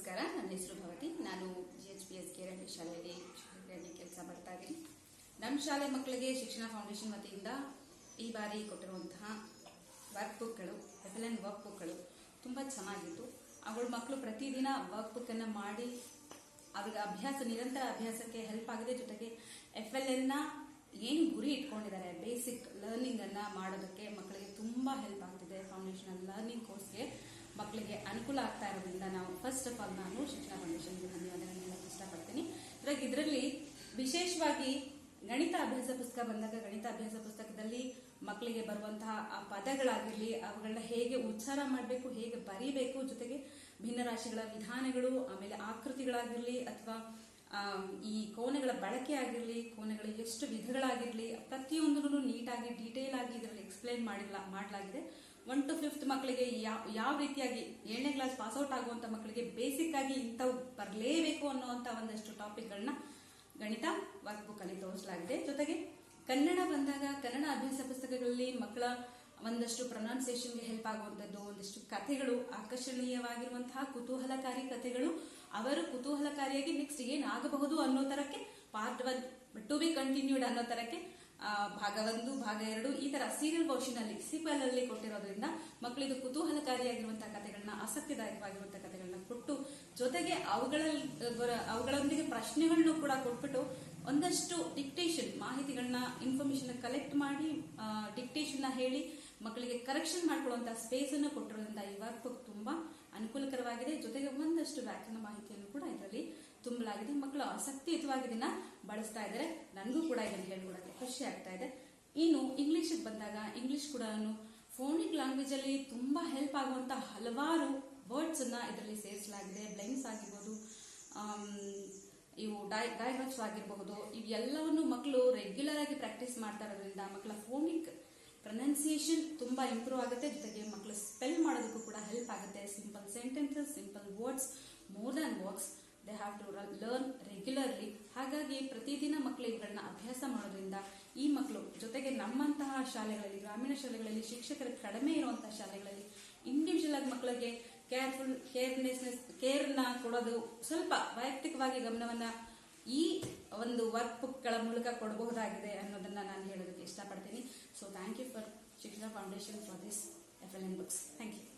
ನಮಸ್ಕಾರ. ನನ್ನ ಹೆಸರು ಭವತಿ. ನಾನು GHPS ಕೇರಳಿ ಶಾಲೆಯಲ್ಲಿ ಶಿಕ್ಷಕಿಯಾಗಿ ಕೆಲಸ ಮಾಡ್ತಾ ಇದ್ದೀನಿ. ನಮ್ಮ ಶಾಲೆ ಮಕ್ಕಳಿಗೆ ಶಿಕ್ಷಣ ಫೌಂಡೇಶನ್ ವತಿಯಿಂದ ಈ ಬಾರಿ ಕೊಟ್ಟಿರುವಂತಹ ವರ್ಕ್ ಬುಕ್ಗಳು, FLN ವರ್ಕ್ ಬುಕ್ಗಳು ತುಂಬ ಚೆನ್ನಾಗಿತ್ತು. ಅವಳ ಮಕ್ಕಳು ಪ್ರತಿದಿನ ವರ್ಕ್ ಬುಕ್ ಅನ್ನು ಮಾಡಿ ಅವ್ರಿಗೆ ನಿರಂತರ ಅಭ್ಯಾಸಕ್ಕೆ ಹೆಲ್ಪ್ ಆಗಿದೆ. ಜೊತೆಗೆ FLN ಏನು ಗುರಿ ಇಟ್ಕೊಂಡಿದ್ದಾರೆ, ಬೇಸಿಕ್ ಲರ್ನಿಂಗ್ ಅನ್ನ ಮಾಡೋದಕ್ಕೆ ಮಕ್ಕಳಿಗೆ ತುಂಬಾ ಹೆಲ್ಪ್ ಆಗ್ತಿದೆ. ಫೌಂಡೇಶನಲ್ ಲರ್ನಿಂಗ್ ಕೋರ್ಸ್ಗೆ ಮಕ್ಕಳಿಗೆ ಅನುಕೂಲ ಆಗ್ತಾ ಇರೋದ್ರಿಂದ ನಾವು ಫಸ್ಟ್ ಆಫ್ ಆಲ್ ನಾನು ಶಿಕ್ಷಣ ಫೌಂಡೇಶನ್ಗೆ ಧನ್ಯವಾದಗಳನ್ನು ಹೇಳಕ್ಕೆ ಇಷ್ಟಪಡ್ತೀನಿ. ಇದರಲ್ಲಿ ವಿಶೇಷವಾಗಿ ಗಣಿತ ಅಭ್ಯಾಸ ಪುಸ್ತಕ ಬಂದಾಗ, ಗಣಿತ ಅಭ್ಯಾಸ ಪುಸ್ತಕದಲ್ಲಿ ಮಕ್ಕಳಿಗೆ ಬರುವಂತಹ ಆ ಪದಗಳಾಗಿರ್ಲಿ, ಅವುಗಳನ್ನ ಹೇಗೆ ಉಚ್ಚಾರ ಮಾಡಬೇಕು, ಹೇಗೆ ಬರೀಬೇಕು, ಜೊತೆಗೆ ಭಿನ್ನರಾಶಿಗಳ ವಿಧಾನಗಳು, ಆಮೇಲೆ ಆಕೃತಿಗಳಾಗಿರ್ಲಿ ಅಥವಾ ಈ ಕೋನಗಳ ಬಳಕೆ ಆಗಿರ್ಲಿ, ಕೋನಗಳ ಎಷ್ಟು ವಿಧಗಳಾಗಿರ್ಲಿ, ಪ್ರತಿಯೊಂದನ್ನು ನೀಟಾಗಿ ಡೀಟೇಲ್ ಆಗಿ ಇದರಲ್ಲಿ ಎಕ್ಸ್ಪ್ಲೈನ್ ಮಾಡಲಾಗಿದೆ. 1 to 5th ಮಕ್ಕಳಿಗೆ ಯಾವ ರೀತಿಯಾಗಿ 7ನೇ ಕ್ಲಾಸ್ ಪಾಸ್ಔಟ್ ಆಗುವಂತ ಮಕ್ಕಳಿಗೆ ಬೇಸಿಕ್ ಆಗಿ ಇಂಥವು ಬರಲೇಬೇಕು ಅನ್ನುವಂತ ಒಂದಷ್ಟು ಟಾಪಿಕ್ಗಳನ್ನ ಗಣಿತ ವರ್ಕ್ ಬುಕ್ ಅಲ್ಲಿ ತೋರಿಸಲಾಗಿದೆ. ಜೊತೆಗೆ ಕನ್ನಡ ಬಂದಾಗ, ಕನ್ನಡ ಅಭ್ಯಾಸ ಪುಸ್ತಕಗಳಲ್ಲಿ ಮಕ್ಕಳ ಒಂದಷ್ಟು ಪ್ರೊನೌನ್ಸಿಯೇಷನ್ಗೆ ಹೆಲ್ಪ್ ಆಗುವಂತದ್ದು, ಒಂದಿಷ್ಟು ಕಥೆಗಳು, ಆಕರ್ಷಣೀಯವಾಗಿರುವಂತಹ ಕುತೂಹಲಕಾರಿ ಕಥೆಗಳು, ಅವರು ಕುತೂಹಲಕಾರಿಯಾಗಿ ನೆಕ್ಸ್ಟ್ ಏನಾಗಬಹುದು ಅನ್ನೋ ತರಕ್ಕೆ ಪಾರ್ಟ್ 1 ಟು ಬಿ ಕಂಟಿನ್ಯೂಡ್ ಅನ್ನೋ ತರಕ್ಕೆ ಭಾಗ 1, ಭಾಗ 2 ಈ ತರ ಸೀರಿಯಲ್ ಪೋರ್ಷನ್ ಅಲ್ಲಿ ಸೀಕ್ವೆಲ್ ಅಲ್ಲಿ ಕೊಟ್ಟಿರೋದ್ರಿಂದ ಮಕ್ಕಳಿಗೆ ಕುತೂಹಲಕಾರಿಯಾಗಿರುವಂತಹ ಕಥೆಗಳನ್ನ, ಆಸಕ್ತಿದಾಯಕವಾಗಿರುವಂತಹ ಕಥೆಗಳನ್ನ ಕೊಟ್ಟು, ಜೊತೆಗೆ ಅವುಗಳೊಂದಿಗೆ ಪ್ರಶ್ನೆಗಳನ್ನು ಕೂಡ ಕೊಟ್ಬಿಟ್ಟು ಒಂದಷ್ಟು ಡಿಕ್ಟೇಷನ್ ಮಾಹಿತಿಗಳನ್ನ, ಇನ್ಫಾರ್ಮೇಶನ್ ಕಲೆಕ್ಟ್ ಮಾಡಿ ಡಿಕ್ಟೇಷನ್ ಹೇಳಿ ಮಕ್ಕಳಿಗೆ ಕರೆಕ್ಷನ್ ಮಾಡ್ಕೊಳ್ಳುವಂತಹ ಸ್ಪೇಸ್ ಅನ್ನು ಕೊಟ್ಟಿರೋದ್ರಿಂದ ಈ ವರ್ಕ್ ಬುಕ್ ತುಂಬಾ ಅನುಕೂಲಕರವಾಗಿದೆ. ಜೊತೆಗೆ ಒಂದಷ್ಟು ವ್ಯಾಕರಣ ಮಾಹಿತಿಯನ್ನು ಕೂಡ ಇದರಲ್ಲಿ ತುಂಬಲಾಗಿದೆ. ಮಕ್ಕಳು ಆಸಕ್ತಿಯುತವಾಗಿ ಇದನ್ನ ಬಳಸ್ತಾ ಇದ್ದಾರೆ. ನನಗೂ ಕೂಡ ಇದನ್ನು ಹೇಳ್ಕೊಡಕ್ಕೆ ಖುಷಿ ಆಗ್ತಾ ಇದೆ. ಇನ್ನು ಇಂಗ್ಲಿಷ್ ಬಂದಾಗ, ಇಂಗ್ಲಿಷ್ ಕೂಡ ಫೋನಿಕ್ ಲ್ಯಾಂಗ್ವೇಜ್ ಅಲ್ಲಿ ತುಂಬಾ ಹೆಲ್ಪ್ ಆಗುವಂತಹ ಹಲವಾರು ವರ್ಡ್ಸ್ ಅನ್ನ ಇದರಲ್ಲಿ ಸೇರಿಸಲಾಗಿದೆ. ಬ್ಲೈಂಡ್ಸ್ ಆಗಿರ್ಬೋದು, ಇವು ಡೈಗ್ರಾಫ್ಸ್ ಆಗಿರಬಹುದು, ಇವೆಲ್ಲವನ್ನು ಮಕ್ಕಳು ರೆಗ್ಯುಲರ್ ಆಗಿ ಪ್ರಾಕ್ಟೀಸ್ ಮಾಡ್ತಾ ಇರೋದ್ರಿಂದ ಮಕ್ಕಳ ಫೋನಿಕ್ ಪ್ರೊನೌನ್ಸಿಯೇಷನ್ ತುಂಬಾ ಇಂಪ್ರೂವ್ ಆಗುತ್ತೆ. ಜೊತೆಗೆ ಮಕ್ಕಳು ಸ್ಪೆಲ್ ಮಾಡೋದಕ್ಕೂ ಕೂಡ ಹೆಲ್ಪ್ ಆಗುತ್ತೆ. Simple sentences, simple words, more than words they have to learn regularly. ಹಾಗಾಗಿ ಪ್ರತಿದಿನ ಮಕ್ಕಳು ಇವುಗಳನ್ನ ಅಭ್ಯಾಸ ಮಾಡೋದ್ರಿಂದ ಈ ಮಕ್ಕಳು, ಜೊತೆಗೆ ನಮ್ಮಂತಹ ಶಾಲೆಗಳಲ್ಲಿ, ಗ್ರಾಮೀಣ ಶಾಲೆಗಳಲ್ಲಿ ಶಿಕ್ಷಕರು ಕಡಿಮೆ ಇರುವಂತಹ ಶಾಲೆಗಳಲ್ಲಿ ಇಂಡಿವಿಜುವಲ್ ಆಗಿ ಮಕ್ಕಳಿಗೆ ಕೇರ್ನ ಕೊಡೋದು, ಸ್ವಲ್ಪ ವೈಯಕ್ತಿಕವಾಗಿ ಗಮನವನ್ನ ಈ ಒಂದು ವರ್ಕ್ ಬುಕ್ಗಳ ಮೂಲಕ ಕೊಡಬಹುದಾಗಿದೆ ಅನ್ನೋದನ್ನ ನಾನು ಹೇಳೋದಕ್ಕೆ ಇಷ್ಟಪಡ್ತೀನಿ. So thank you for Shikshana foundation for this FLN books. Thank you.